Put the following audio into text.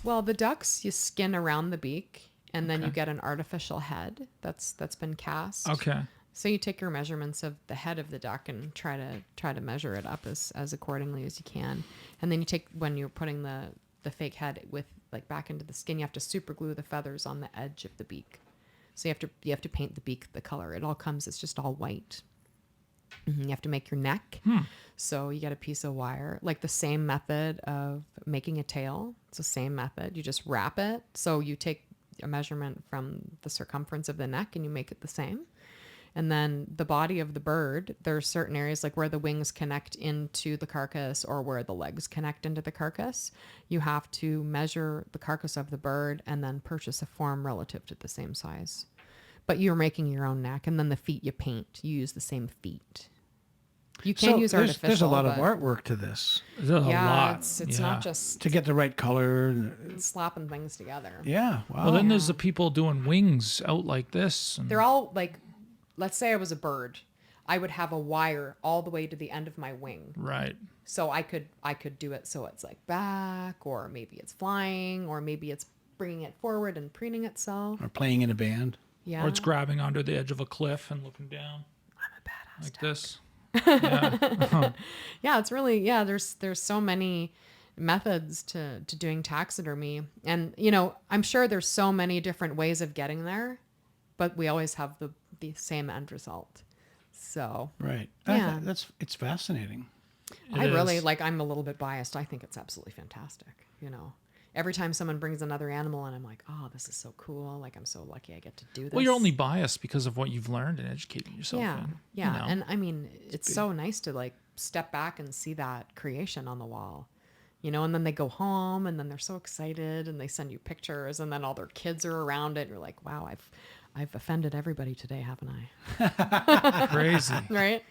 Well, the ducks, you skin around the beak, and then you Okay. get an artificial head that's been cast. Okay. So you take your measurements of the head of the duck and try to measure it up as accordingly as you can. And then you take, when you're putting the fake head with like back into the skin, you have to super glue the feathers on the edge of the beak. So you have to paint the beak the color. It all comes, it's just all white. You have to make your neck. So you get a piece of wire, like the same method of making a tail. It's the same method. You just wrap it. So you take a measurement from the circumference of the neck and you make it the same. And then the body of the bird, there are certain areas like where the wings connect into the carcass or where the legs connect into the carcass. You have to measure the carcass of the bird and then purchase a form relative to the same size. But you're making your own neck, and then the feet you paint. You use the same feet. You can use artificial. There's a lot of but artwork to this There's a yeah, lot. it's Yeah. not just to get the right color. slapping things together. Yeah, wow. Well, then there's the people doing wings out like this. And They're all like, let's say I was a bird, I would have a wire all the way to the end of my wing. right. So I could do it so it's like back, or maybe it's flying, or maybe it's bringing it forward and preening itself. or playing in a band. Yeah. Or it's grabbing onto the edge of a cliff and looking down I'm a badass. like this. Yeah. Yeah, it's really, there's so many methods to doing taxidermy. And, I'm sure there's so many different ways of getting there, but we always have the same end result. So Right. Yeah. It's fascinating. I really is. I'm a little bit biased. I think it's absolutely fantastic. Every time someone brings another animal and I'm like, oh, this is so cool. Like, I'm so lucky I get to do this. Well, you're only biased because of what you've learned and educated yourself Yeah. in. Yeah. You know. And I mean, it's so nice to like step back and see that creation on the wall, and then they go home and then they're so excited and they send you pictures and then all their kids are around it. And you're like, wow, I've offended everybody today, haven't I? Crazy. Right.